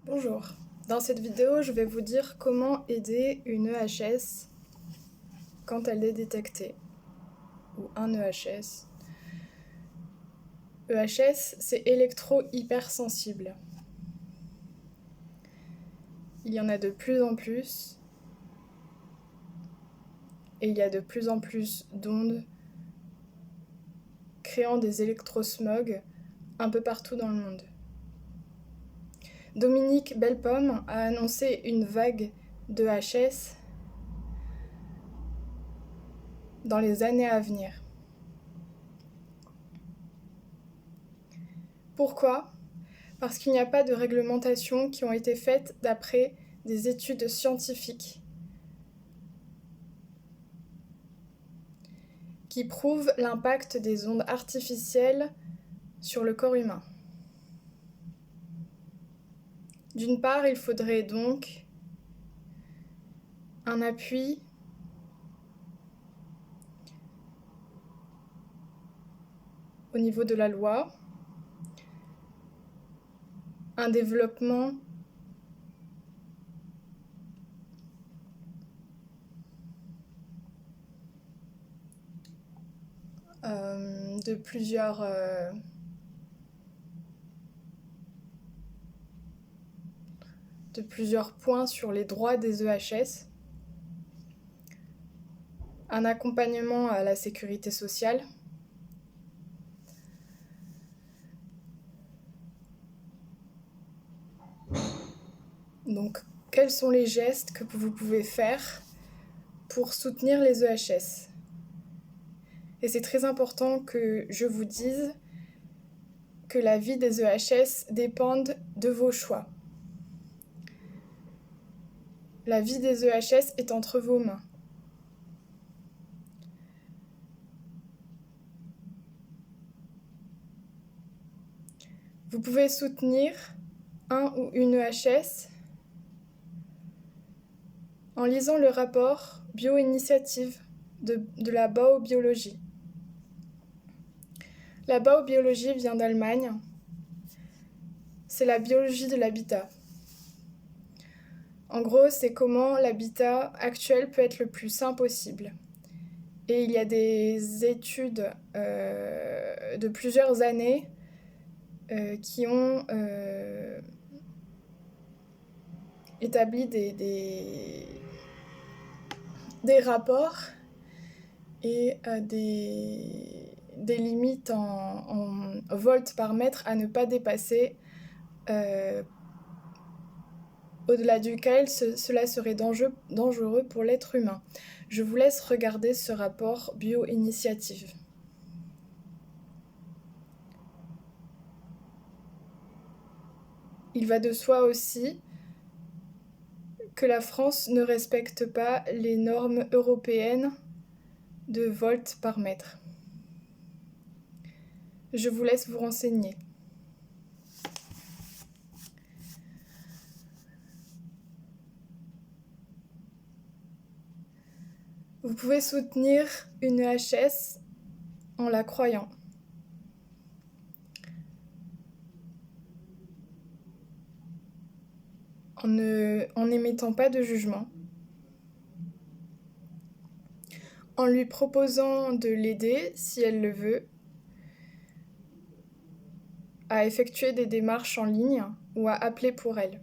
Bonjour, dans cette vidéo je vais vous dire comment aider une EHS quand elle est détectée, ou un EHS. EHS c'est électro-hypersensible. Il y en a de plus en plus et il y a de plus en plus d'ondes créant des électrosmogs un peu partout dans le monde. Dominique Bellepomme a annoncé une vague d'EHS dans les années à venir. Pourquoi ? Parce qu'il n'y a pas de réglementations qui ont été faites d'après des études scientifiques qui prouvent l'impact des ondes artificielles sur le corps humain. D'une part, il faudrait donc un appui au niveau de la loi, un développement de plusieurs points sur les droits des EHS, un accompagnement à la sécurité sociale, donc quels sont les gestes que vous pouvez faire pour soutenir les EHS ? Et c'est très important que je vous dise que la vie des EHS dépend de vos choix. La vie des EHS est entre vos mains. Vous pouvez soutenir un ou une EHS en lisant le rapport Bio-Initiative de la Baubiologie. La Baubiologie vient d'Allemagne. C'est la biologie de l'habitat. En gros, c'est comment l'habitat actuel peut être le plus sain possible. Et il y a des études de plusieurs années qui ont établi des rapports et des limites en volts par mètre à ne pas dépasser, au-delà duquel cela serait dangereux pour l'être humain. Je vous laisse regarder ce rapport Bio-Initiative. Il va de soi aussi que la France ne respecte pas les normes européennes de volts par mètre. Je vous laisse vous renseigner. Vous pouvez soutenir une EHS en la croyant. En n'émettant pas de jugement. En lui proposant de l'aider, si elle le veut, à effectuer des démarches en ligne ou à appeler pour elle.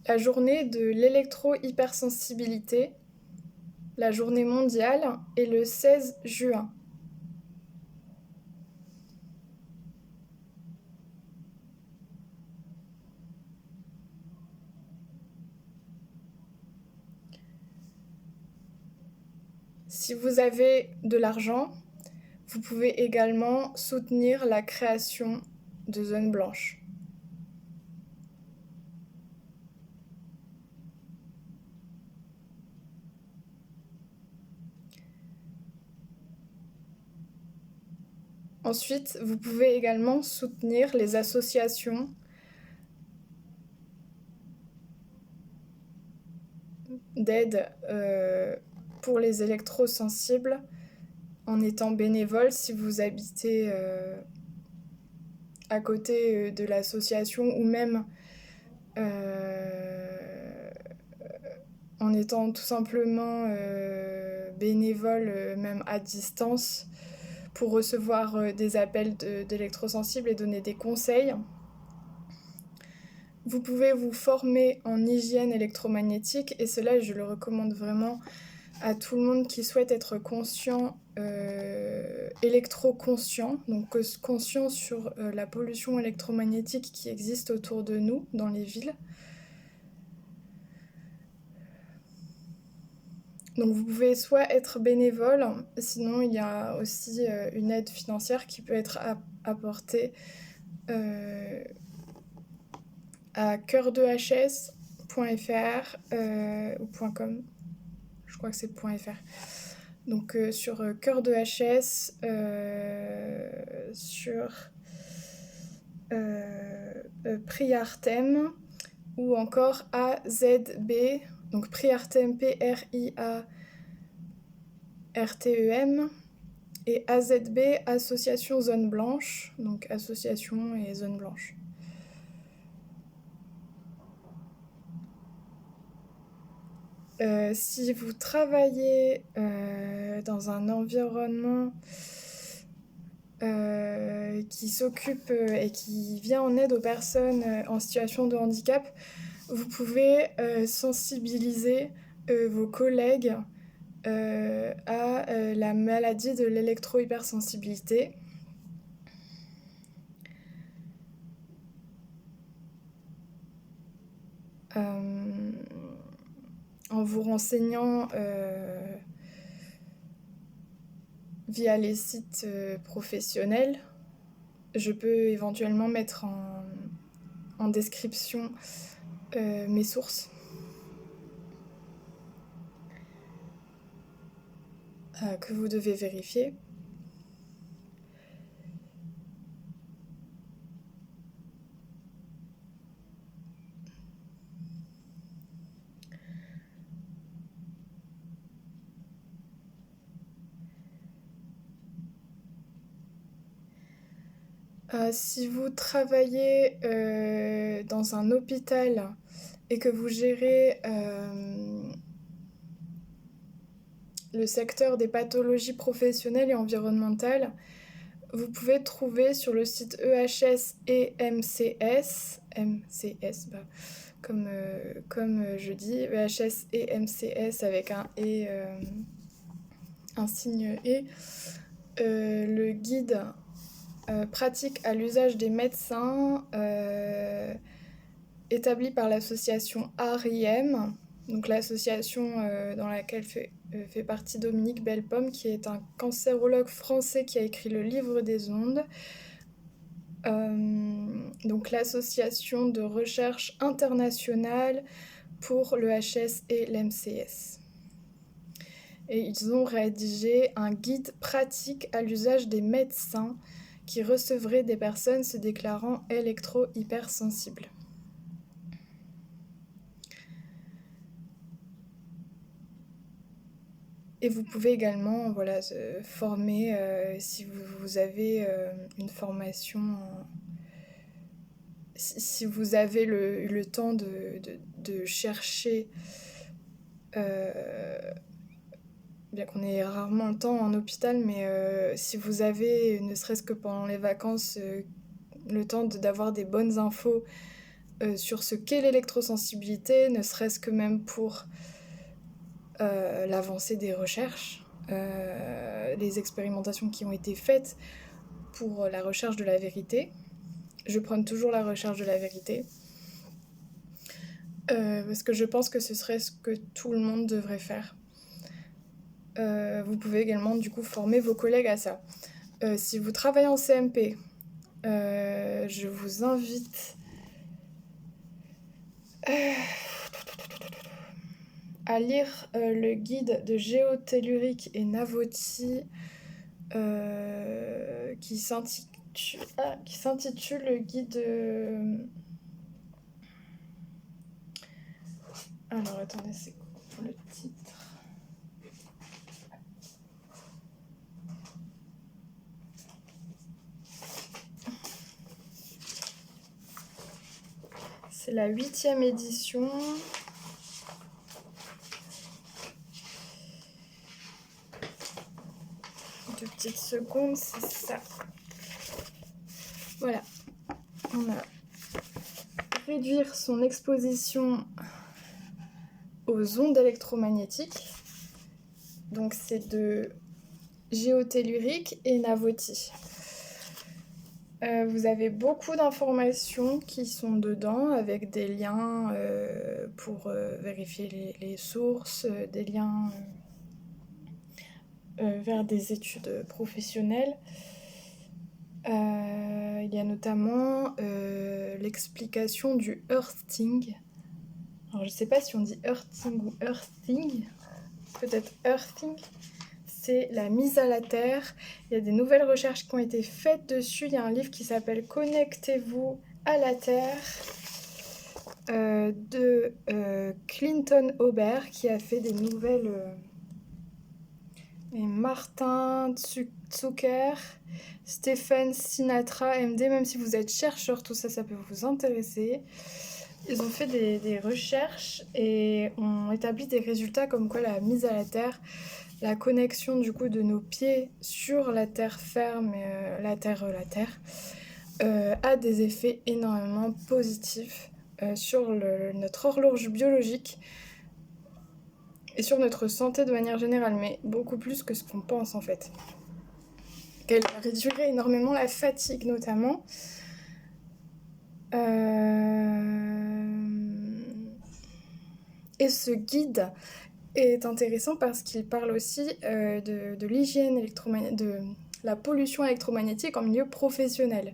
La journée de l'électro-hypersensibilité, la journée mondiale, est le 16 juin. Si vous avez de l'argent, vous pouvez également soutenir la création de zones blanches. Ensuite, vous pouvez également soutenir les associations d'aide pour les électrosensibles en étant bénévole si vous habitez à côté de l'association ou même en étant tout simplement bénévole même à distance pour recevoir des appels d'électrosensibles et donner des conseils. Vous pouvez vous former en hygiène électromagnétique et cela je le recommande vraiment à tout le monde qui souhaite être conscient, électro-conscient, donc conscient sur la pollution électromagnétique qui existe autour de nous dans les villes. Donc vous pouvez soit être bénévole, sinon il y a aussi une aide financière qui peut être apportée à coeur2hs.fr ou .com, je crois que c'est .fr. Donc sur coeur2hs, sur Priartem ou encore AZB, donc Priartem, Priartem, et AZB, Association Zone Blanche, donc association et zone blanche. Si vous travaillez dans un environnement qui s'occupe et qui vient en aide aux personnes en situation de handicap, vous pouvez sensibiliser vos collègues à la maladie de l'électro-hypersensibilité. En vous renseignant via les sites professionnels. Je peux éventuellement mettre en description mes sources. Que vous devez vérifier. Si vous travaillez dans un hôpital et que vous gérez le secteur des pathologies professionnelles et environnementales, vous pouvez trouver sur le site EHS et MCS, comme je dis, EHS et MCS avec un signe et, le guide pratique à l'usage des médecins établi par l'association ARIM, donc l'association dans laquelle fait partie Dominique Bellepomme, qui est un cancérologue français qui a écrit le livre des ondes. Donc l'association de recherche internationale pour le HS et l'MCS. Et ils ont rédigé un guide pratique à l'usage des médecins qui recevraient des personnes se déclarant électro-hypersensibles. Et vous pouvez également se former si vous avez une formation, si vous avez le temps de chercher, bien qu'on ait rarement le temps en hôpital, mais si vous avez, ne serait-ce que pendant les vacances, le temps d'avoir des bonnes infos sur ce qu'est l'électrosensibilité, ne serait-ce que même pour l'avancée des recherches, les expérimentations qui ont été faites pour la recherche de la vérité. Je prône toujours la recherche de la vérité, parce que je pense que ce serait ce que tout le monde devrait faire. Vous pouvez également du coup former vos collègues à ça. Si vous travaillez en CMP, je vous invite à lire le guide de géotellurique et Navoti qui s'intitule le guide... Alors attendez, c'est quoi le titre? C'est la 8e édition. Deux petites secondes, c'est ça. Voilà. On a réduire son exposition aux ondes électromagnétiques. Donc c'est de géotellurique et Navoti. Vous avez beaucoup d'informations qui sont dedans avec des liens pour vérifier les sources, des liens vers des études professionnelles. Il y a notamment l'explication du earthing. Alors je ne sais pas si on dit earthing ou earthing, peut-être earthing. C'est la mise à la terre. Il y a des nouvelles recherches qui ont été faites dessus. Il y a un livre qui s'appelle Connectez-vous à la terre de Clinton Aubert qui a fait des nouvelles. Et Martin Zucker, Stephen Sinatra, MD, même si vous êtes chercheur, tout ça, ça peut vous intéresser. Ils ont fait des recherches et ont établi des résultats comme quoi la mise à la terre, la connexion du coup de nos pieds sur la terre ferme, la terre, a des effets énormément positifs sur notre horloge biologique et sur notre santé de manière générale, mais beaucoup plus que ce qu'on pense en fait. Qu'elle réduirait énormément la fatigue notamment. Et ce guide est intéressant parce qu'il parle aussi de l'hygiène électromagnétique, de la pollution électromagnétique en milieu professionnel.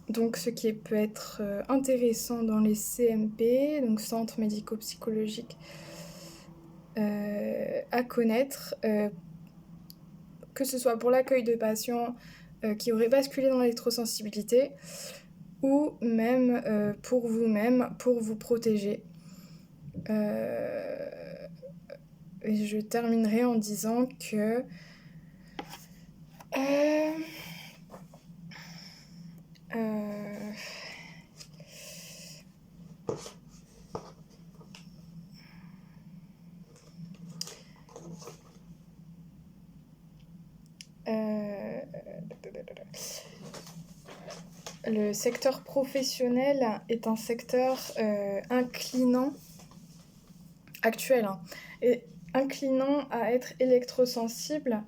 Donc ce qui peut être intéressant dans les CMP, donc centres médico-psychologiques, à connaître, que ce soit pour l'accueil de patients qui auraient basculé dans l'électrosensibilité ou même pour vous-même, pour vous protéger. Et je terminerai en disant que le secteur professionnel est un secteur inclinant, actuel, hein, et inclinant à être électrosensible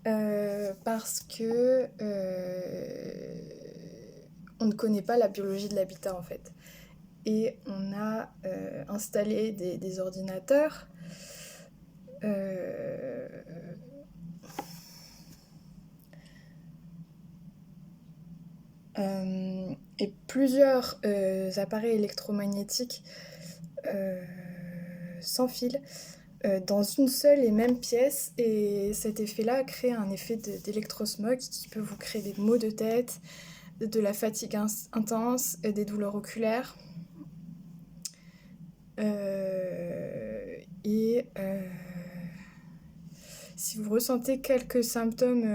parce que on ne connaît pas la biologie de l'habitat en fait. Et on a installé des ordinateurs et plusieurs appareils électromagnétiques sans fil dans une seule et même pièce, et cet effet-là crée un effet d'électrosmog qui peut vous créer des maux de tête, de la fatigue intense, des douleurs oculaires. Si vous ressentez quelques symptômes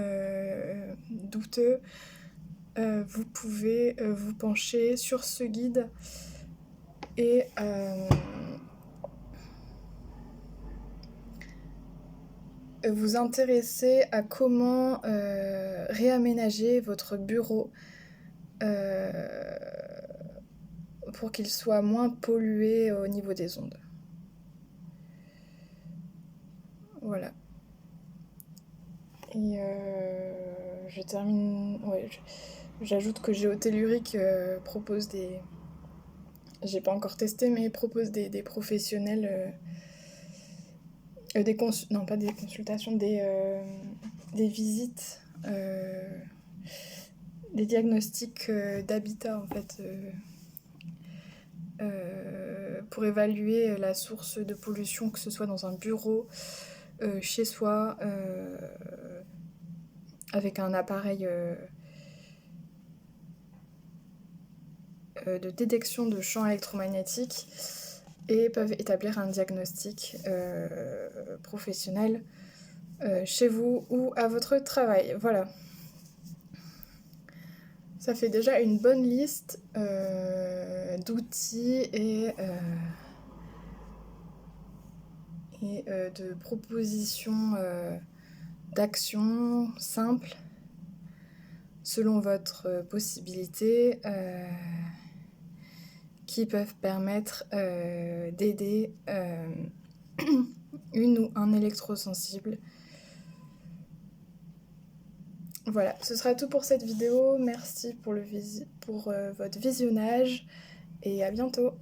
douteux, vous pouvez vous pencher sur ce guide et vous intéresser à comment réaménager votre bureau pour qu'il soit moins pollué au niveau des ondes. Voilà. Et je termine... Ouais, j'ajoute que Géotellurique propose des... J'ai pas encore testé, mais propose des professionnels... Non, pas des consultations, des visites, des diagnostics d'habitat, en fait, pour évaluer la source de pollution, que ce soit dans un bureau chez soi avec un appareil de détection de champs électromagnétiques et peuvent établir un diagnostic professionnel chez vous ou à votre travail. Voilà. Ça fait déjà une bonne liste d'outils et de propositions d'actions simples selon votre possibilité qui peuvent permettre d'aider une ou un électrosensible. Voilà, ce sera tout pour cette vidéo. Merci pour votre visionnage et à bientôt.